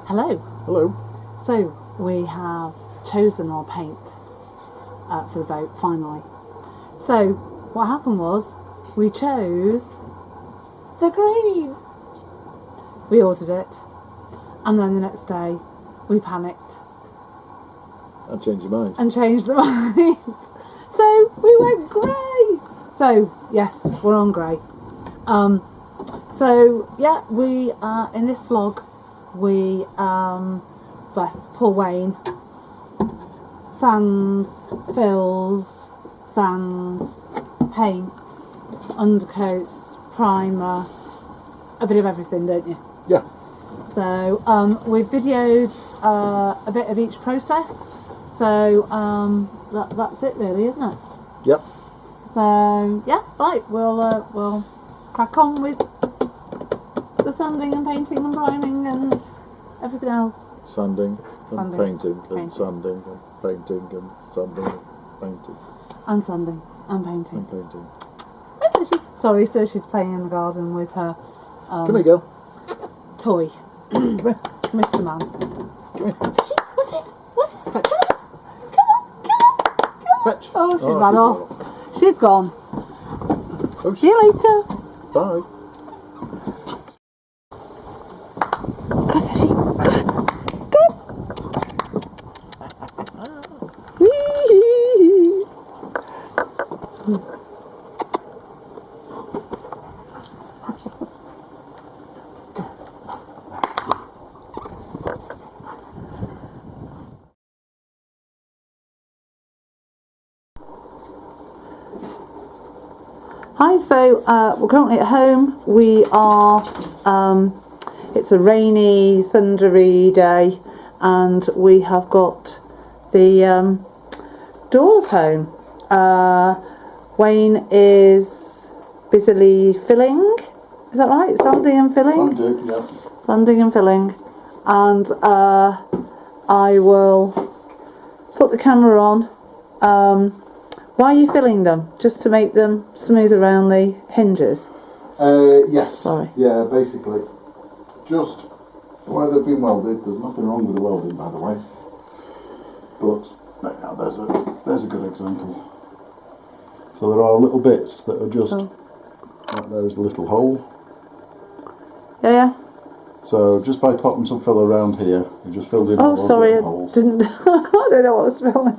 Hello. Hello. So we have chosen our paint for the boat finally. So what happened was we chose the green. We ordered it, and then the next day we panicked And change your mind. and changed the mind. So we went grey. So yes, we're on grey. So yeah, we in this vlog we bless poor Wayne sands, fills, sands, paints, undercoats, primer, a bit of everything, don't you? Yeah. So we've videoed a bit of each process. So that's it really, isn't it? Yep. So yeah, right, we'll crack on with the sanding and painting and priming and everything else. Sanding and Sanding. painting and Painting. sanding and painting and sanding and painting And sanding and painting. and painting. Hi, Saoirse. Sorry, Saoirse's playing in the garden with her Come here, girl. toy, Come here. Mr. Man. Come here. Saoirse, what's this? What's this? Fetch. Come on. Fetch. Oh, she's Oh, ran off. She's gone. Oh, See you later. Bye. Go, Saoirse. Go. Whee! Hi, so we're currently at home. We are, it's a rainy, thundery day, and we have got the doors home. Wayne is busily filling, is that right? Sanding and filling? Sanding, yeah. Sanding and filling. And I will put the camera on. Why are you filling them? Just to make them smooth around the hinges? Yes. Sorry. Yeah, basically. Just where they've been welded. There's nothing wrong with the welding, by the way. But there's a good example. So there are little bits that are just like there's a little hole. Yeah. So just by popping some filler around here, you just filled in all Oh, those sorry, I little holes. didn't. I don't know what I was filming.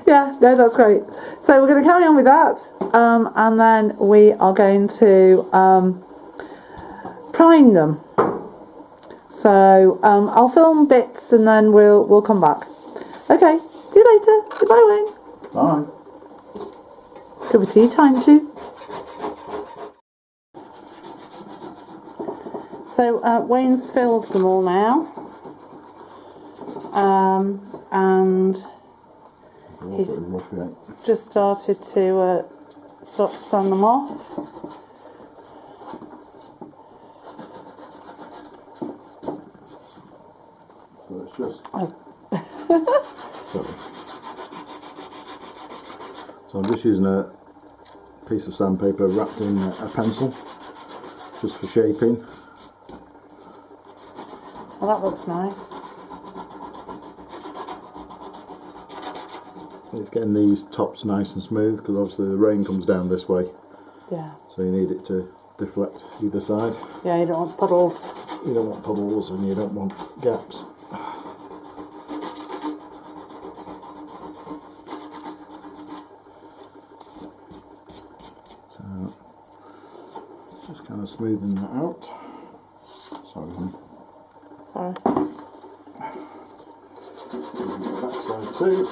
Yeah, no, that's great. So we're going to carry on with that, and then we are going to prime them. So I'll film bits, and then we'll come back. Okay, see you later. Goodbye, Wayne. Bye. Could be tea time too. So Wayne's filled them all now, and he's Rough, yeah. just started to start to sand them off. So it's just. Sorry. So I'm just using a piece of sandpaper wrapped in a pencil, just for shaping. Well, that looks nice. It's getting these tops nice and smooth because obviously the rain comes down this way. Yeah. So you need it to deflect either side. Yeah, you don't want puddles. You don't want puddles and you don't want gaps. So just kind of smoothing that out. Sorry, honey. Sorry. Backside too.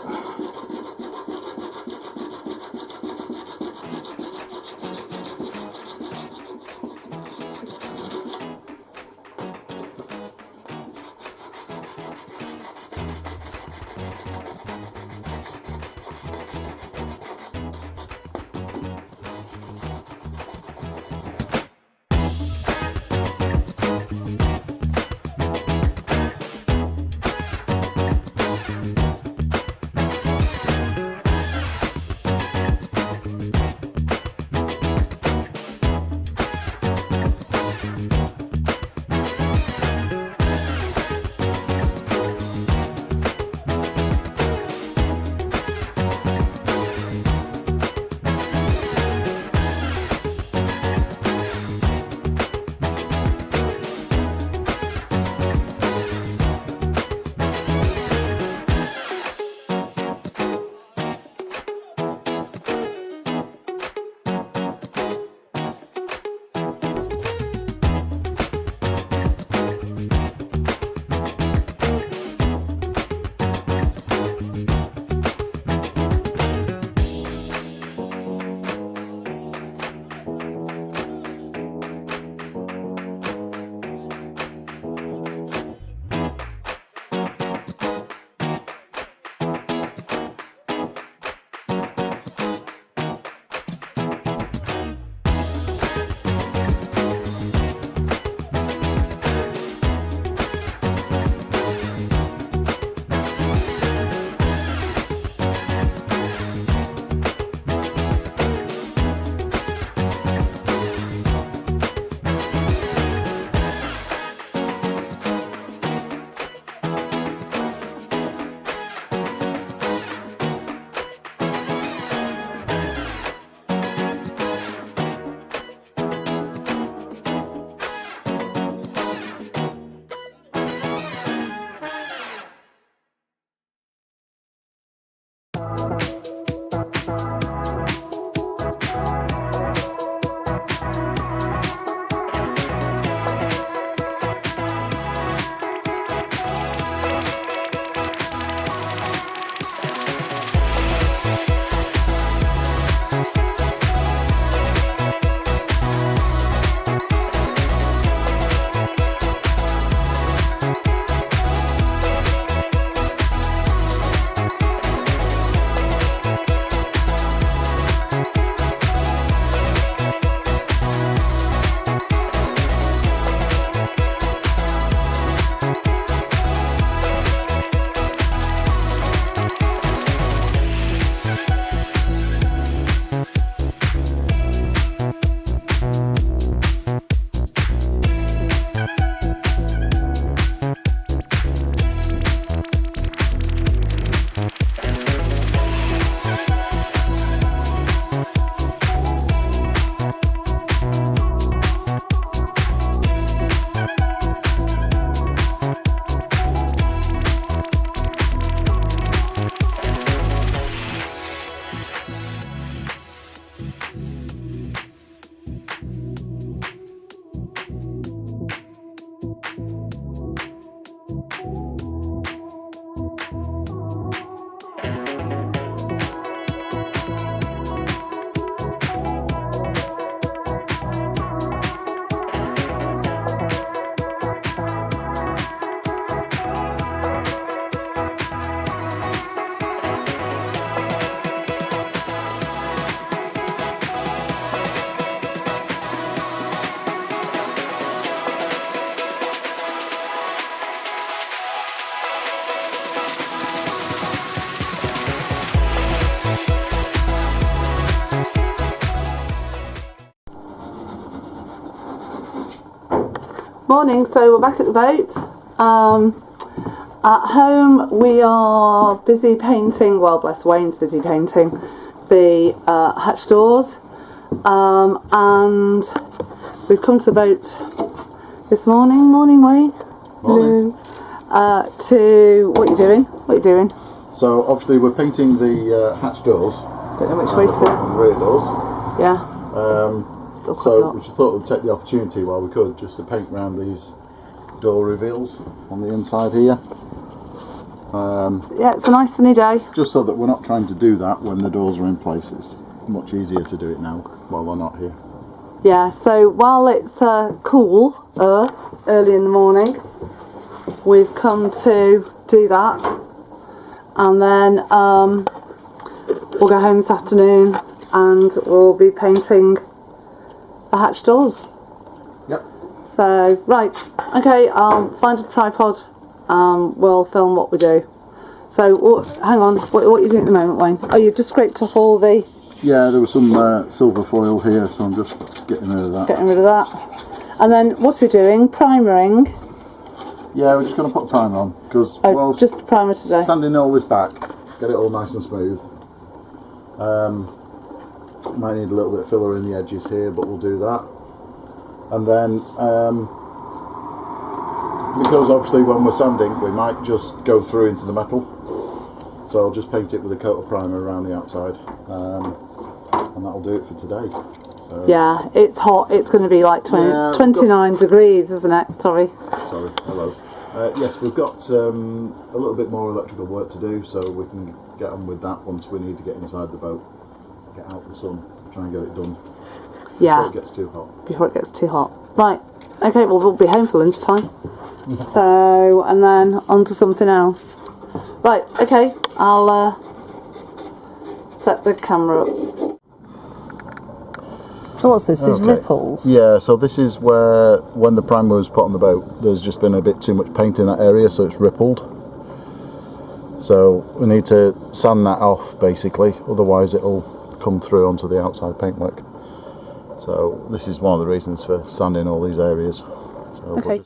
Morning, so we're back at the boat. At home we are busy painting, well bless Wayne's busy painting the hatch doors, and we've come to the boat this morning. Morning Wayne. Morning. Hello. What are you doing? So obviously we're painting the hatch doors. Don't know which way to go. And rear doors. Yeah. So we just thought we'd take the opportunity while we could just to paint around these door reveals on the inside here. Yeah, it's a nice sunny day. Just so that we're not trying to do that when the doors are in place. It's much easier to do it now while they're not here. Yeah, so while it's cool early in the morning, we've come to do that, and then we'll go home this afternoon and we'll be painting the hatch doors. Yep. So, right, okay, I'll find a tripod, we'll film what we do. So, hang on, what are you doing at the moment, Wayne? Oh, you've just scraped off all the... Yeah, there was some silver foil here, so I'm just getting rid of that. And then, what are we doing? Primering? Yeah, we're just going to put primer on, because just primer today. Sanding all this back, get it all nice and smooth. Might need a little bit of filler in the edges here, but we'll do that. And then, because obviously when we're sanding, we might just go through into the metal. So I'll just paint it with a coat of primer around the outside, and that'll do it for today. So, yeah, it's hot. It's going to be like 29 degrees, isn't it? Sorry, hello. Yes, we've got a little bit more electrical work to do, so we can get on with that once we need to get inside the boat, get out the sun, try and get it done before it gets too hot. Right, okay, well, we'll be home for lunchtime. So, and then on to something else. Right, okay, I'll set the camera up. So what's this, these ripples? Yeah, so this is where, when the primer was put on the boat, there's just been a bit too much paint in that area, so it's rippled. So we need to sand that off, basically, otherwise it'll come through onto the outside paintwork. So this is one of the reasons for sanding all these areas. So okay.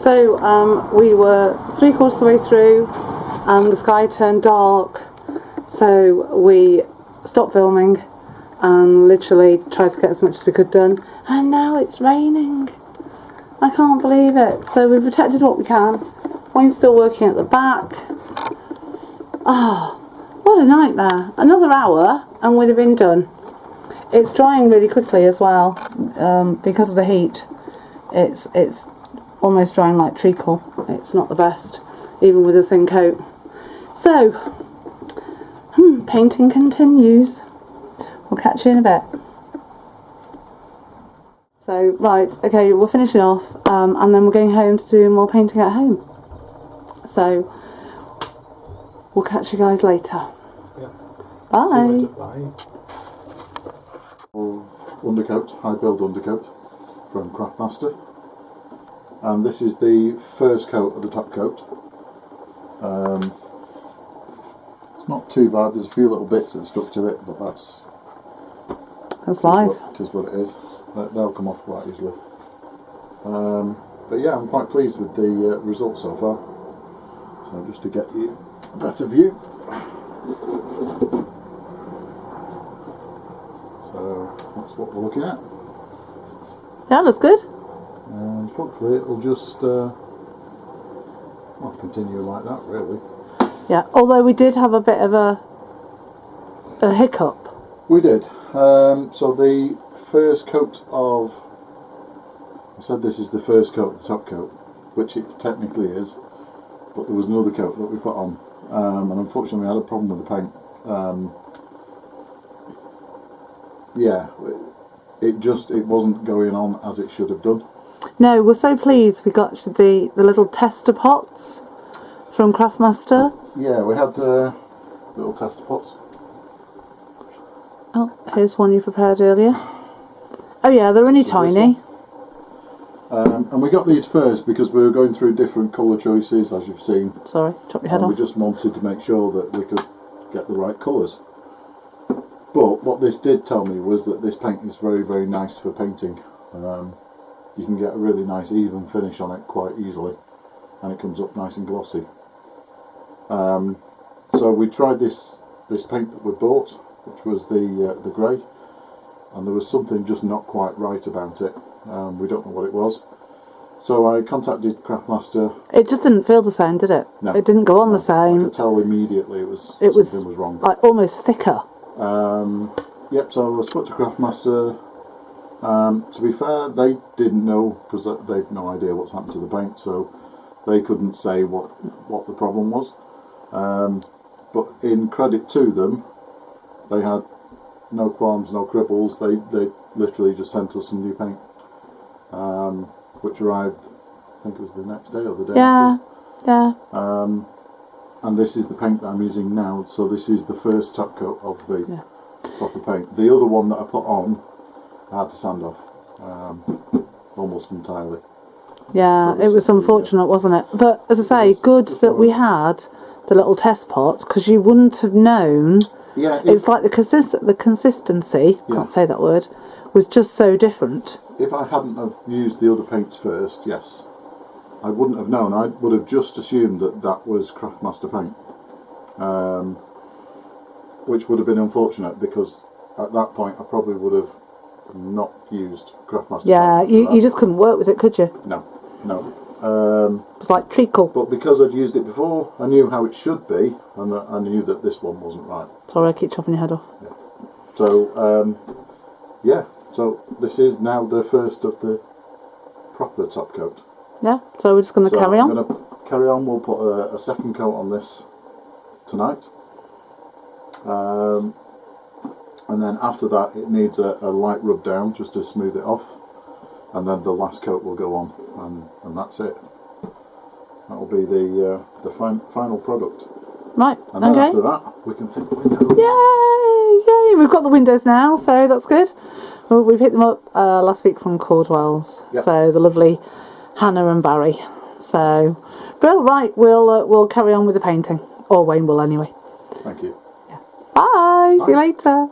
So we were 3/4 of the way through and the sky turned dark, so we stopped filming and literally tried to get as much as we could done, and now it's raining. I can't believe it. So we've protected what we can. Wayne's still working at the back. Oh, what a nightmare. Another hour and we'd have been done. It's drying really quickly as well, because of the heat. It's almost drying like treacle. It's not the best, even with a thin coat. So, painting continues. We'll catch you in a bit. So, right, okay, we're finishing off, and then we're going home to do more painting at home. So, we'll catch you guys later. Yeah. Bye. See you later. Bye. Undercoat, high build undercoat from Craftmaster. And this is the first coat of the top coat. It's not too bad, there's a few little bits that stuck to it, but that's life. It is what it is. They'll come off quite easily. But yeah, I'm quite pleased with the result so far. So just to get you a better view. So that's what we're looking at. Yeah, looks good. And hopefully it'll just well, continue like that, really. Yeah, although we did have a bit of a hiccup. We did. So the first coat of, I said this is the first coat, the top coat, which it technically is, but there was another coat that we put on, and unfortunately we had a problem with the paint. Yeah, it wasn't going on as it should have done. No, we're so pleased we got the little tester pots from Craftmaster. Yeah, we had little tester pots. Oh, here's one you prepared earlier. Oh yeah, they're only tiny. And we got these first because we were going through different colour choices, as you've seen. Sorry, chop your head off. We just wanted to make sure that we could get the right colours. But what this did tell me was that this paint is very, very nice for painting. You can get a really nice even finish on it quite easily, and it comes up nice and glossy. So we tried this paint that we bought, which was the grey, and there was something just not quite right about it. We don't know what it was. So I contacted Craftmaster. It just didn't feel the same, did it? No, it didn't go on the same. I could tell immediately something was wrong. Like almost thicker. Yep, so I spoke to Craftmaster. To be fair, they didn't know, because they've no idea what's happened to the paint, so they couldn't say what the problem was. But in credit to them, they had no qualms, no quibbles. They literally just sent us some new paint, which arrived, I think it was the next day or the day after. Yeah. And this is the paint that I'm using now, so this is the first top coat of the proper paint. The other one that I put on, I had to sand off almost entirely. Yeah, so it was unfortunate, wasn't it? But as I say, good that we had the little test pot, because you wouldn't have known. Yeah, it's like the consistency, can't say that word, was just so different. If I hadn't have used the other paints first, yes, I wouldn't have known. I would have just assumed that was Craftmaster paint, which would have been unfortunate, because at that point I probably would have not used Craftmaster. Yeah, you just couldn't work with it, could you? No. It was like treacle. But because I'd used it before, I knew how it should be, and I knew that this one wasn't right. Sorry, I keep chopping your head off. Yeah. So, so this is now the first of the proper top coat. Yeah, so we're just going to carry on. I'm going to carry on. We'll put a second coat on this tonight. And then after that it needs a light rub down just to smooth it off, and then the last coat will go on, and that's it. That will be the final product. Right, And then okay. after that we can fit the windows. Yay! Yay! We've got the windows now, so that's good. Well, we've hit them up last week from Cordwell's, Yep. so the lovely Hannah and Barry. So, Brill, right, we'll carry on with the painting, or Wayne will anyway. Thank you. Yeah. Bye. See you Bye. later.